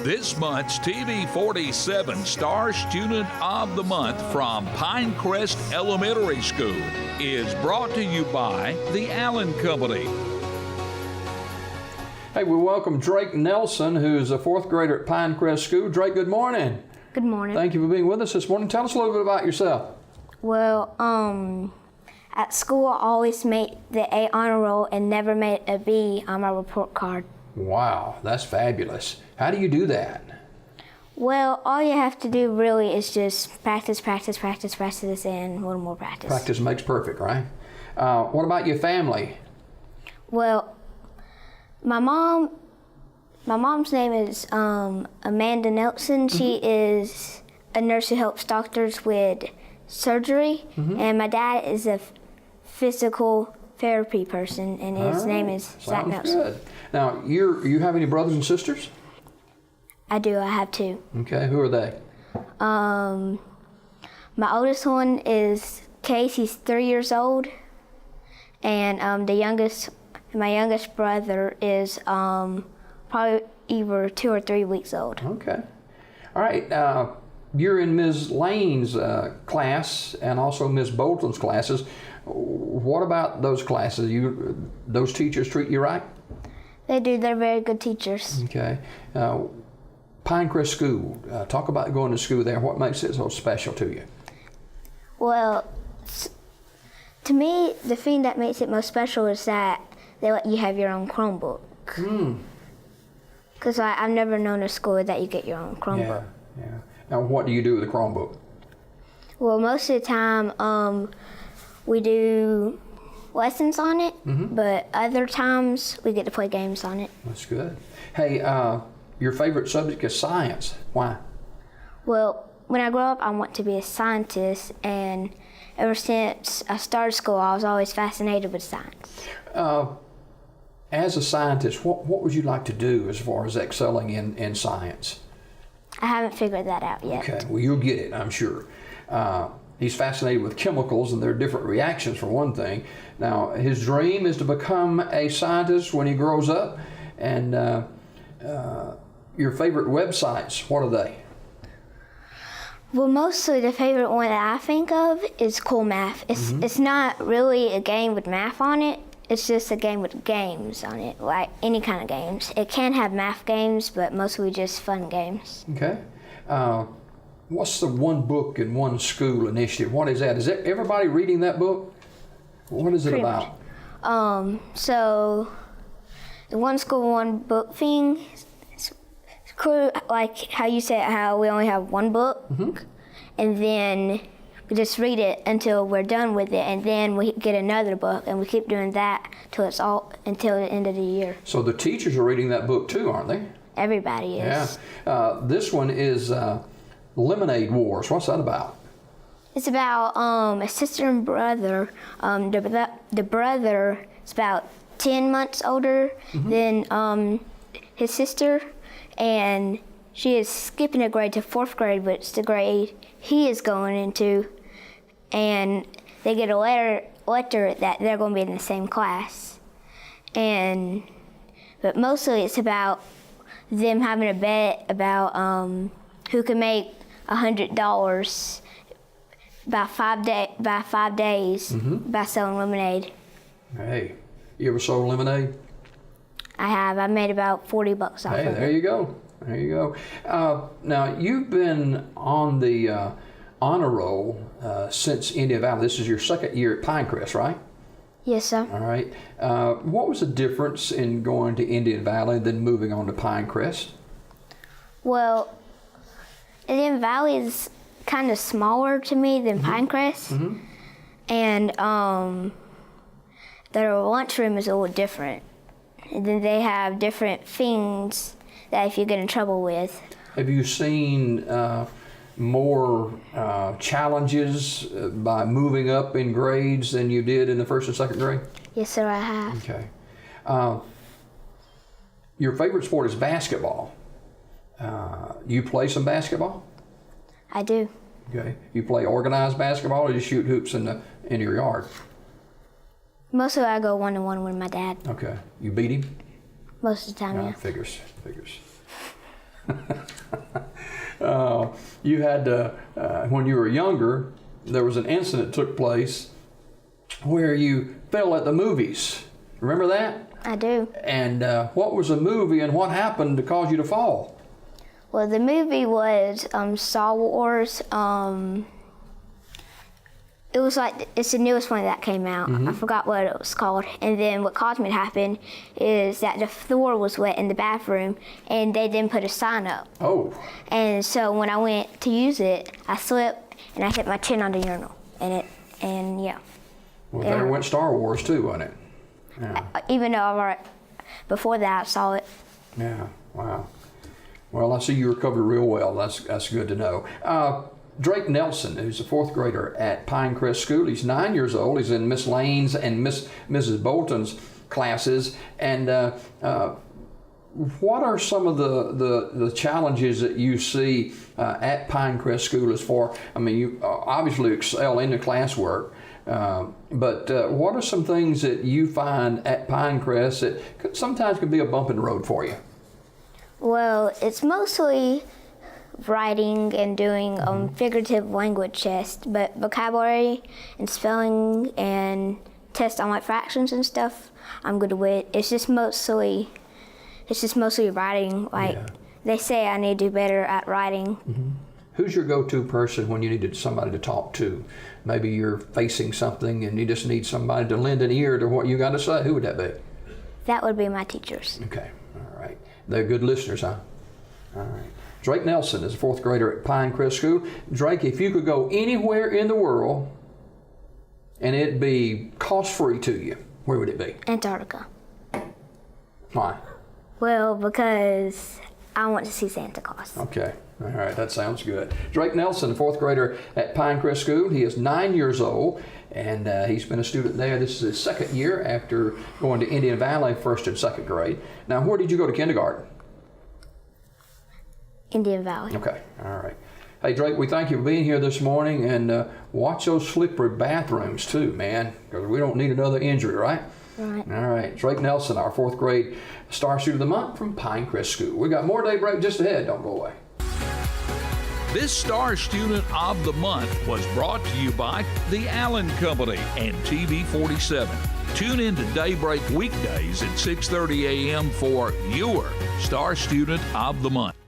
This month's TV 47 Star Student of the Month from Pinecrest Elementary School is brought to you by the Allen Company. Hey, we welcome Drake Nelson, who's a fourth grader at Pinecrest School. Drake, good morning. Good morning. Thank you for being with us this morning. Tell us a little bit about yourself. Well, at school I always made the A honor roll and never made a B on my report card. Wow, that's fabulous. How do you do that? Well, all you have to do really is just practice, and a little more practice. Practice makes perfect, right? What about your family? Well, my mom's name is Amanda Nelson. She is a nurse who helps doctors with surgery, and my dad is a physical therapy person, and his name is Zach Nelson. Good. Now, you have any brothers and sisters? I do. I have two. Okay, who are they? My oldest one is Case. He's 3 years old, and my youngest brother is probably either 2 or 3 weeks old. Okay. All right. You're in Ms. Lane's class and also Ms. Bolton's classes. What about those classes? Those teachers treat you right? They do. They're very good teachers. Okay. Pinecrest School. Talk about going to school there. What makes it so special to you? Well, to me, the thing that makes it most special is that they let you have your own Chromebook. Because I've never known a school that you get your own Chromebook. Yeah. Now, what do you do with the Chromebook? Well, most of the time, we do lessons on it, but other times we get to play games on it. That's good. Hey, your favorite subject is science. Why? Well, when I grow up, I want to be a scientist, and ever since I started school, I was always fascinated with science. As a scientist, what would you like to do as far as excelling in science? I haven't figured that out yet. Okay, well, you'll get it, I'm sure. He's fascinated with chemicals and their different reactions, for one thing. Now, his dream is to become a scientist when he grows up. And your favorite websites, what are they? Well, mostly the favorite one that I think of is Cool Math. It's not really a game with math on it. It's just a game with games on it, like any kind of games. It can have math games, but mostly just fun games. Okay. What's the One Book in One School initiative? What is that? Is everybody reading that book? What is it about? So the One School, One Book thing, it's cool, like how you said, how we only have one book, and then we just read it until we're done with it, and then we get another book, and we keep doing that until the end of the year. So the teachers are reading that book too, aren't they? Everybody is. Yeah. This one is Lemonade Wars. What's that about? It's about a sister and brother. The brother is about 10 months older than his sister, and she is skipping a grade to 4th grade, but it's the grade he is going into. And they get a letter that they're going to be in the same class. But mostly it's about them having a bet about who can make $100 by 5 days by selling lemonade. Hey, you ever sold lemonade? I have. I made about $40 off of it. Hey, there you go. There you go. Now, you've been on the honor roll since Indian Valley. This is your second year at Pinecrest, right? Yes, sir. All right. What was the difference in going to Indian Valley than moving on to Pinecrest? Well, Indian Valley is kind of smaller to me than Pinecrest, and their lunchroom is a little different. And then they have different things that if you get in trouble with. Have you seen more challenges by moving up in grades than you did in the 1st and 2nd grade? Yes, sir, I have. Okay. Your favorite sport is basketball. You play some basketball? I do. Okay. You play organized basketball, or you shoot hoops in your yard? Mostly I go 1-on-1 with my dad. Okay. You beat him? Most of the time, yeah. Figures. you had when you were younger, there was an incident took place where you fell at the movies. Remember that? I do. And what was the movie and what happened to cause you to fall? Well, the movie was Star Wars. It was like, it's the newest one that came out. I forgot what it was called. And then what caused me to happen is that the floor was wet in the bathroom and they didn't put a sign up. Oh. And so when I went to use it, I slipped and I hit my chin on the urinal. And yeah. Well, there went Star Wars too, wasn't it? Yeah. Even though before that I saw it. Yeah, wow. Well, I see you recovered real well. That's good to know. Drake Nelson, who's a fourth grader at Pinecrest School. He's 9 years old. He's in Miss Lane's and Mrs. Bolton's classes. And what are some of the challenges that you see at Pinecrest School as far, I mean, you obviously excel in the classwork, but what are some things that you find at Pinecrest that sometimes can be a bump in the road for you? Well, it's mostly writing and doing figurative language tests, but vocabulary and spelling and tests on like fractions and stuff, I'm good with. It's just mostly writing. Like they say, I need to do better at writing. Who's your go-to person when you need somebody to talk to? Maybe you're facing something and you just need somebody to lend an ear to what you got to say. Who would that be? That would be my teachers. Okay, all right. They're good listeners, huh? All right. Drake Nelson is a fourth grader at Pinecrest School. Drake, if you could go anywhere in the world and it'd be cost-free to you, where would it be? Antarctica. Why? Well, because I want to see Santa Claus. Okay. All right, that sounds good. Drake Nelson, fourth grader at Pinecrest School. He is 9 years old, and he's been a student there. This is his second year after going to Indian Valley, first and second grade. Now, where did you go to kindergarten? Indian Valley. Okay, all right. Hey, Drake, we thank you for being here this morning, and watch those slippery bathrooms too, man, because we don't need another injury, right? Right. All right. Drake Nelson, our fourth grade Star Student of the Month from Pinecrest School. We got more Daybreak just ahead. Don't go away. This Star Student of the Month was brought to you by the Allen Company and TV 47. Tune in to Daybreak weekdays at 6:30 a.m. for your Star Student of the Month.